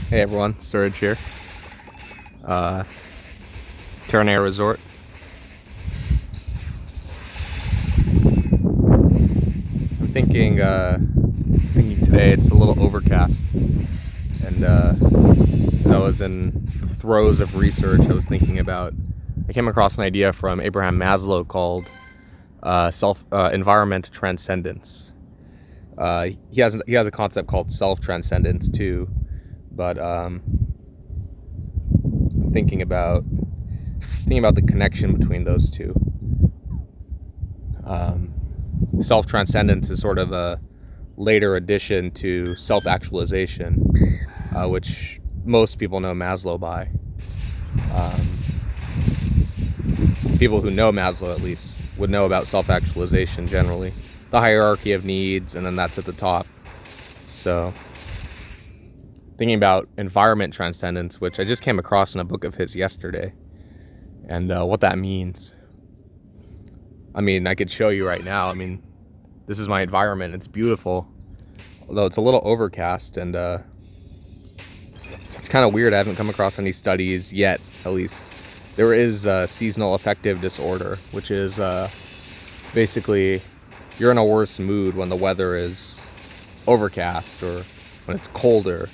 Hey everyone, Surge here. Terranair Resort. I'm thinking today it's a little overcast, and as I was in the throes of research, I came across an idea from Abraham Maslow called environment transcendence. He has a concept called self transcendence too, but thinking about the connection between those two. Self transcendence is sort of a later addition to self actualization, which most people know Maslow by. People who know Maslow, at least, would know about self actualization generally. The hierarchy of needs, and then that's at the top. So, thinking about environment transcendence, which I just came across in a book of his yesterday, and what that means. I mean, I could show you right now. I mean, this is my environment. It's beautiful, although it's a little overcast, and it's kind of weird. I haven't come across any studies yet, at least. There is seasonal affective disorder, which is basically you're in a worse mood when the weather is overcast or when it's colder.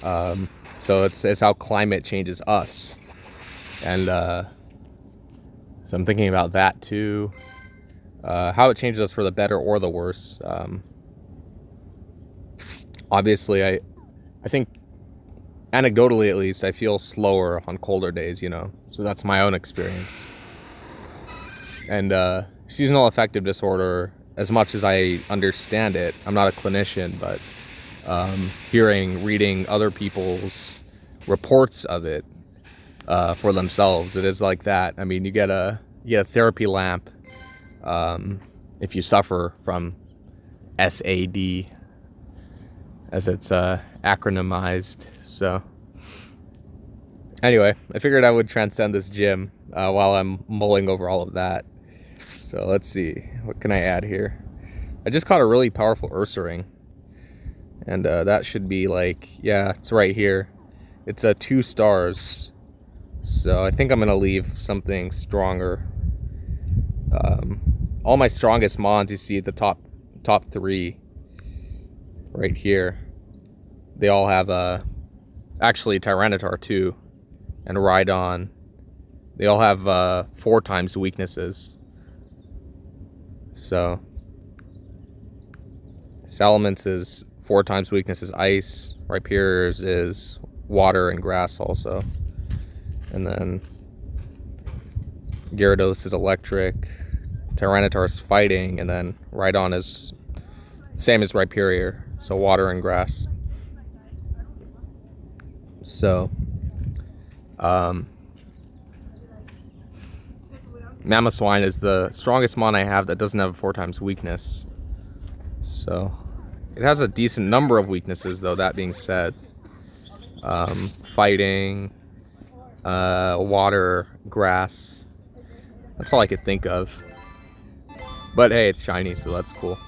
So it's how climate changes us. And so I'm thinking about that too. How it changes us for the better or the worse. Obviously, I think, anecdotally at least, I feel slower on colder days, So that's my own experience. And seasonal affective disorder, as much as I understand it, I'm not a clinician, but reading other people's reports of it for themselves, it is like that. I mean, you get a therapy lamp if you suffer from SAD, as it's acronymized. So anyway, I figured I would transcend this gym while I'm mulling over all of that. So let's see, what can I add here? I just caught a really powerful Ursaring, and that should be it's right here. It's 2 stars, so I think I'm gonna leave something stronger. All my strongest mons, you see the top 3 right here, they all have actually Tyranitar too, and Rhydon. They all have 4 times weaknesses. So Salamence is 4 times weakness is ice. Rhyperior's is water and grass also. And then Gyarados is electric. Tyranitar's fighting, and then Rhydon is same as Rhyperior, so water and grass. So Mamoswine is the strongest mon I have that doesn't have 4 times weakness. So it has a decent number of weaknesses, though, that being said. Fighting, water, grass. That's all I could think of. But hey, it's shiny, so that's cool.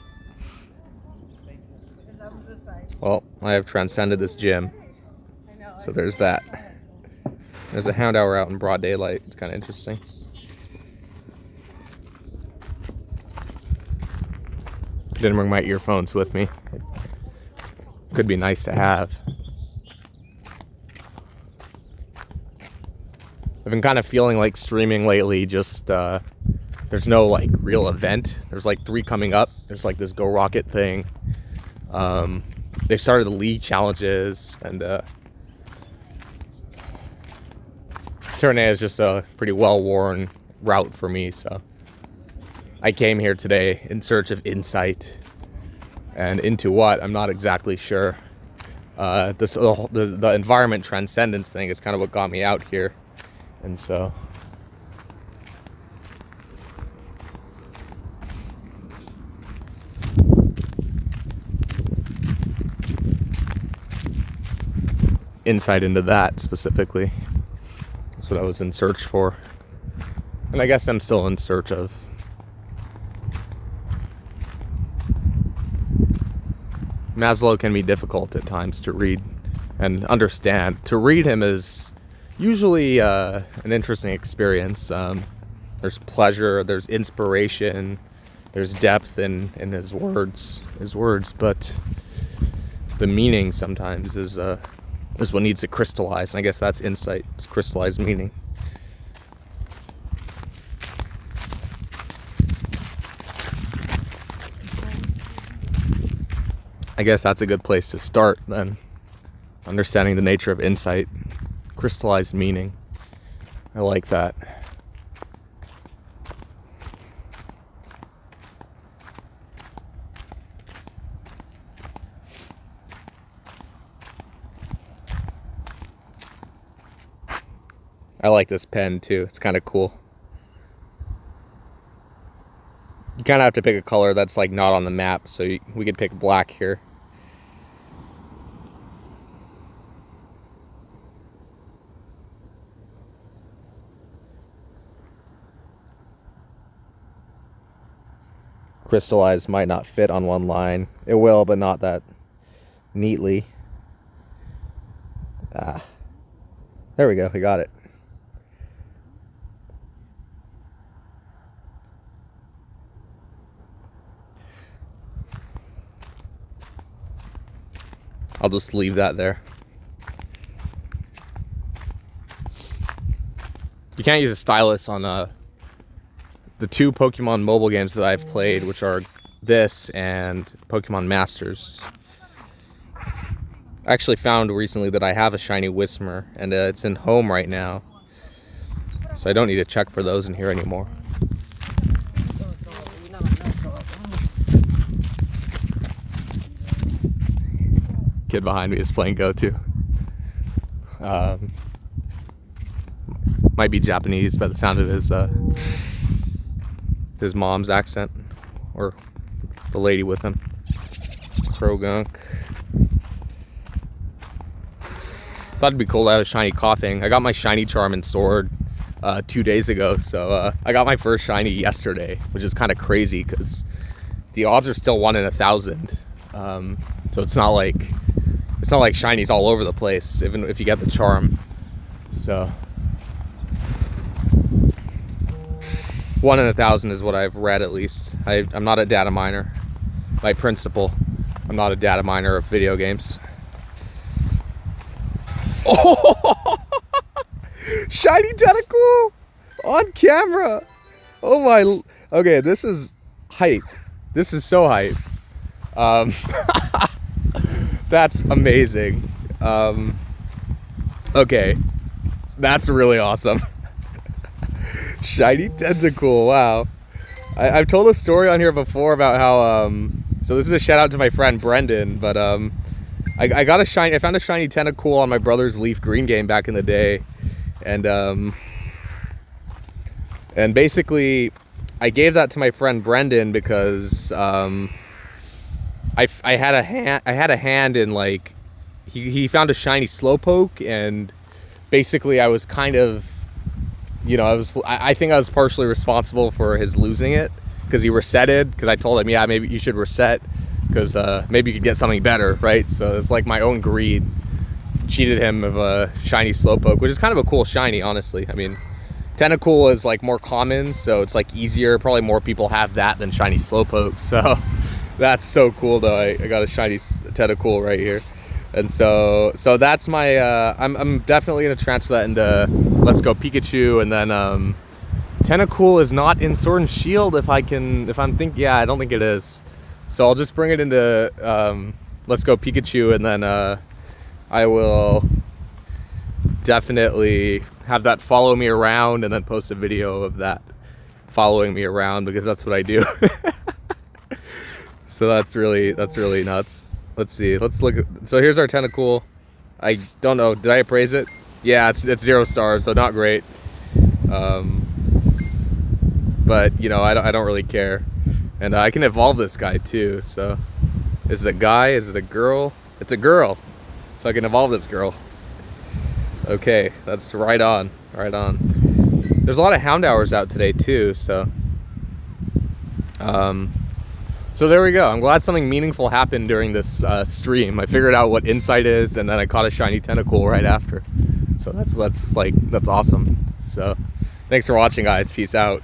Well, I have transcended this gym. So there's that. There's a Houndour out in broad daylight. It's kind of interesting. Didn't bring my earphones with me. It could be nice to have. I've been kind of feeling like streaming lately, just there's no real event. There's 3 coming up. There's this Go Rocket thing. They've started the league challenges, and Terranair is just a pretty well-worn route for me, so I came here today in search of insight, and into what, I'm not exactly sure. The environment transcendence thing is kind of what got me out here, and so insight into that specifically. That's what I was in search for, and I guess I'm still in search of. Maslow can be difficult at times to read and understand. To read him is usually an interesting experience. There's pleasure, there's inspiration, there's depth in his words, but the meaning sometimes is what needs to crystallize. And I guess that's insight, it's crystallized meaning. I guess that's a good place to start then. Understanding the nature of insight, crystallized meaning. I like that. I like this pen too. It's kind of cool. You kind of have to pick a color that's like not on the map, so we could pick black here. Crystallized might not fit on one line. It will, but not that neatly. There we go. We got it. I'll just leave that there. You can't use a stylus on the two Pokemon mobile games that I've played, which are this and Pokemon Masters. I actually found recently that I have a shiny Whismur, and it's in home right now, so I don't need to check for those in here anymore. Kid behind me is playing Go To. Might be Japanese by the sound of his mom's accent, or the lady with him. Krogunk. Thought it'd be cool to have a shiny Coughing. I got my shiny Charmin Sword 2 days ago, so I got my first shiny yesterday, which is kind of crazy because the odds are still 1 in 1,000. So it's not like shinies all over the place, even if you get the charm. So 1 in 1,000 is what I've read, at least. I'm not a data miner by principle. I'm not a data miner of video games. Oh, shiny Tentacool on camera. Oh my. Okay, this is hype. This is so hype. That's amazing. Okay, that's really awesome. Shiny Tentacool, wow. I've told a story on here before about how, so this is a shout out to my friend Brendan, but I found a shiny Tentacool on my brother's Leaf Green game back in the day, and basically I gave that to my friend Brendan because I had a hand in, like, he found a shiny Slowpoke, and basically I was kind of, you know, I think I was partially responsible for his losing it because he resetted, because I told him, yeah, maybe you should reset because maybe you could get something better, right? So it's like my own greed cheated him of a shiny Slowpoke, which is kind of a cool shiny, honestly. I mean, Tentacool is like more common, so it's like easier. Probably more people have that than shiny Slowpoke, so that's so cool though. I got a shiny Tentacool right here. And so that's my, I'm definitely going to transfer that into Let's Go Pikachu, and then Tentacool is not in Sword and Shield yeah, I don't think it is. So I'll just bring it into Let's Go Pikachu, and then I will definitely have that follow me around, and then post a video of that following me around, because that's what I do. So that's really nuts. Let's see. Let's look. So here's our Tentacool. I don't know. Did I appraise it? Yeah, it's 0 stars, so not great. But you know, I don't really care, and I can evolve this guy too. So, is it a guy? Is it a girl? It's a girl. So I can evolve this girl. Okay, that's right on. Right on. There's a lot of Houndours out today too. So, So there we go. I'm glad something meaningful happened during this stream. I figured out what insight is, and then I caught a shiny Tentacool right after. So that's awesome. So thanks for watching, guys. Peace out.